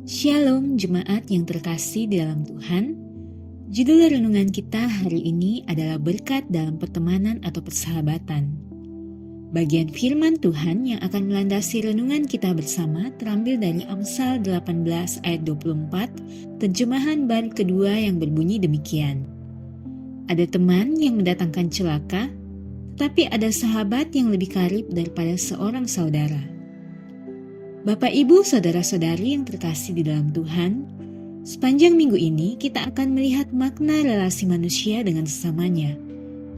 Shalom jemaat yang terkasih di dalam Tuhan. Judul renungan kita hari ini adalah berkat dalam pertemanan atau persahabatan. Bagian firman Tuhan yang akan melandasi renungan kita bersama terambil dari Amsal 18 ayat 24, terjemahan baru kedua yang berbunyi demikian. Ada teman yang mendatangkan celaka, tetapi ada sahabat yang lebih karib daripada seorang saudara. Bapak, Ibu, Saudara-saudari yang terkasih di dalam Tuhan, sepanjang minggu ini kita akan melihat makna relasi manusia dengan sesamanya,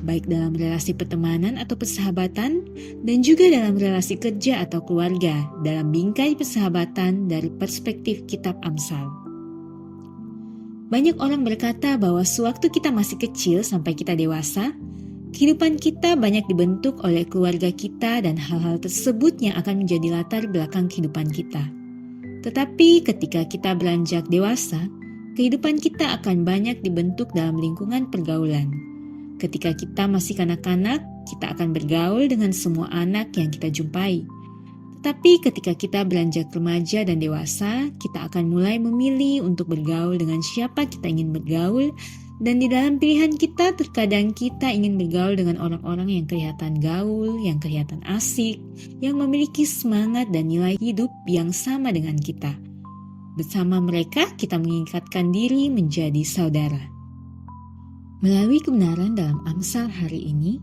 baik dalam relasi pertemanan atau persahabatan, dan juga dalam relasi kerja atau keluarga, dalam bingkai persahabatan dari perspektif kitab Amsal. Banyak orang berkata bahwa sewaktu kita masih kecil sampai kita dewasa, kehidupan kita banyak dibentuk oleh keluarga kita dan hal-hal tersebut yang akan menjadi latar belakang kehidupan kita. Tetapi ketika kita beranjak dewasa, kehidupan kita akan banyak dibentuk dalam lingkungan pergaulan. Ketika kita masih kanak-kanak, kita akan bergaul dengan semua anak yang kita jumpai. Tetapi ketika kita beranjak remaja dan dewasa, kita akan mulai memilih untuk bergaul dengan siapa kita ingin bergaul. Dan di dalam pilihan kita, terkadang kita ingin bergaul dengan orang-orang yang kelihatan gaul, yang kelihatan asik, yang memiliki semangat dan nilai hidup yang sama dengan kita. Bersama mereka, kita mengikatkan diri menjadi saudara. Melalui kebenaran dalam Amsal hari ini,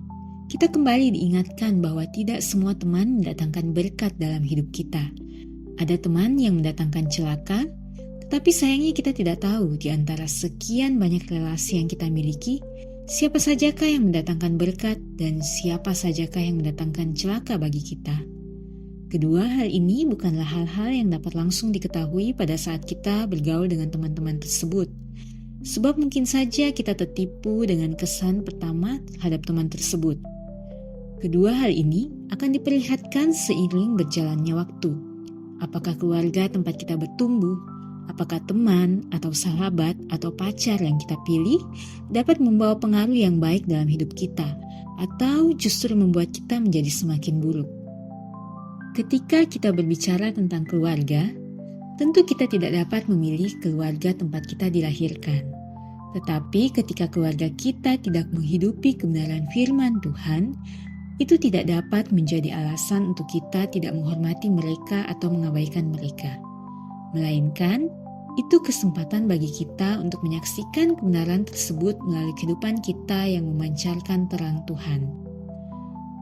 kita kembali diingatkan bahwa tidak semua teman mendatangkan berkat dalam hidup kita. Ada teman yang mendatangkan celaka, tapi sayangnya kita tidak tahu di antara sekian banyak relasi yang kita miliki, siapa sajakah yang mendatangkan berkat dan siapa sajakah yang mendatangkan celaka bagi kita. Kedua hal ini bukanlah hal-hal yang dapat langsung diketahui pada saat kita bergaul dengan teman-teman tersebut. Sebab mungkin saja kita tertipu dengan kesan pertama terhadap teman tersebut. Kedua hal ini akan diperlihatkan seiring berjalannya waktu. Apakah keluarga tempat kita bertumbuh, apakah teman atau sahabat atau pacar yang kita pilih dapat membawa pengaruh yang baik dalam hidup kita atau justru membuat kita menjadi semakin buruk. Ketika kita berbicara tentang keluarga, tentu kita tidak dapat memilih keluarga tempat kita dilahirkan. Tetapi ketika keluarga kita tidak menghidupi kebenaran firman Tuhan, itu tidak dapat menjadi alasan untuk kita tidak menghormati mereka atau mengabaikan mereka. Melainkan, itu kesempatan bagi kita untuk menyaksikan kebenaran tersebut melalui kehidupan kita yang memancarkan terang Tuhan.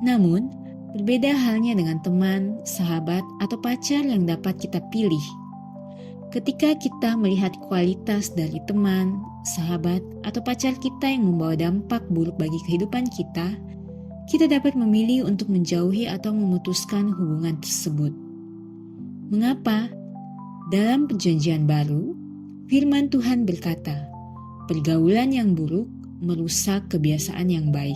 Namun, berbeda halnya dengan teman, sahabat, atau pacar yang dapat kita pilih. Ketika kita melihat kualitas dari teman, sahabat, atau pacar kita yang membawa dampak buruk bagi kehidupan kita dapat memilih untuk menjauhi atau memutuskan hubungan tersebut. Mengapa? Dalam Perjanjian Baru, firman Tuhan berkata, pergaulan yang buruk merusak kebiasaan yang baik.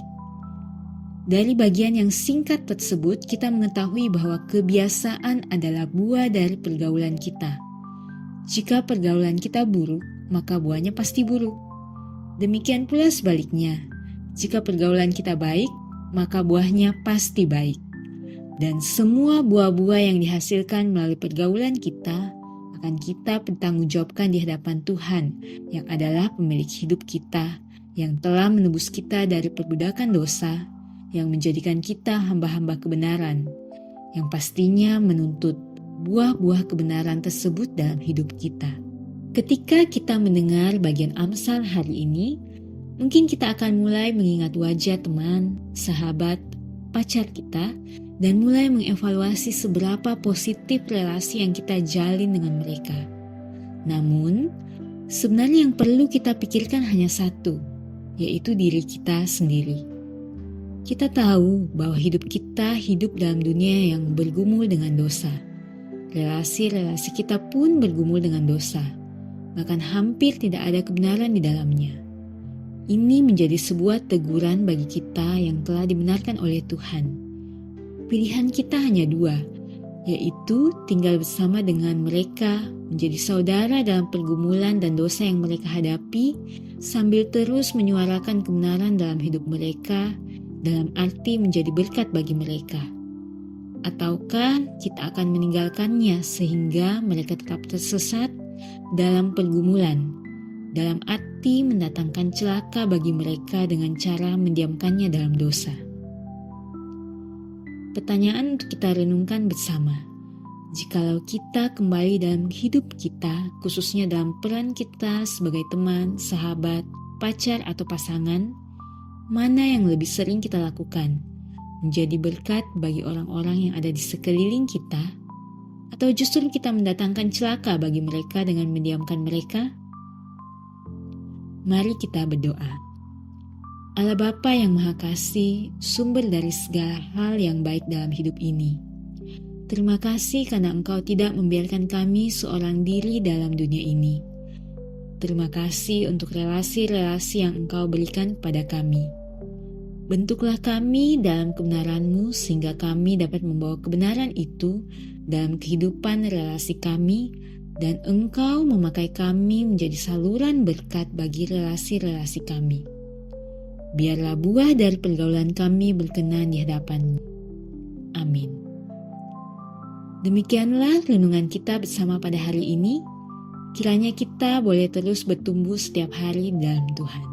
Dari bagian yang singkat tersebut, kita mengetahui bahwa kebiasaan adalah buah dari pergaulan kita. Jika pergaulan kita buruk, maka buahnya pasti buruk. Demikian pula sebaliknya, jika pergaulan kita baik, maka buahnya pasti baik. Dan semua buah-buah yang dihasilkan melalui pergaulan kita akan kita pertanggungjawabkan di hadapan Tuhan yang adalah pemilik hidup kita, yang telah menebus kita dari perbudakan dosa, yang menjadikan kita hamba-hamba kebenaran, yang pastinya menuntut buah-buah kebenaran tersebut dalam hidup kita. Ketika kita mendengar bagian Amsal hari ini, mungkin kita akan mulai mengingat wajah teman, sahabat, pacar kita, dan mulai mengevaluasi seberapa positif relasi yang kita jalin dengan mereka. Namun, sebenarnya yang perlu kita pikirkan hanya satu, yaitu diri kita sendiri. Kita tahu bahwa hidup kita hidup dalam dunia yang bergumul dengan dosa. Relasi-relasi kita pun bergumul dengan dosa, bahkan hampir tidak ada kebenaran di dalamnya. Ini menjadi sebuah teguran bagi kita yang telah dibenarkan oleh Tuhan. Pilihan kita hanya dua, yaitu tinggal bersama dengan mereka, menjadi saudara dalam pergumulan dan dosa yang mereka hadapi, sambil terus menyuarakan kebenaran dalam hidup mereka, dalam arti menjadi berkat bagi mereka. Ataukah kita akan meninggalkannya sehingga mereka tetap tersesat dalam pergumulan, dalam arti mendatangkan celaka bagi mereka dengan cara mendiamkannya dalam dosa. Pertanyaan untuk kita renungkan bersama. Jikalau kita kembali dalam hidup kita, khususnya dalam peran kita sebagai teman, sahabat, pacar atau pasangan, mana yang lebih sering kita lakukan? Menjadi berkat bagi orang-orang yang ada di sekeliling kita, atau justru kita mendatangkan celaka bagi mereka dengan mendiamkan mereka? Mari kita berdoa. Allah Bapa yang Maha Kasih, sumber dari segala hal yang baik dalam hidup ini. Terima kasih karena Engkau tidak membiarkan kami seorang diri dalam dunia ini. Terima kasih untuk relasi-relasi yang Engkau berikan kepada kami. Bentuklah kami dalam kebenaran-Mu sehingga kami dapat membawa kebenaran itu dalam kehidupan relasi kami, dan Engkau memakai kami menjadi saluran berkat bagi relasi-relasi kami. Biarlah buah dari pergaulan kami berkenan di hadapan-Mu. Amin. Demikianlah renungan kita bersama pada hari ini. Kiranya kita boleh terus bertumbuh setiap hari dalam Tuhan.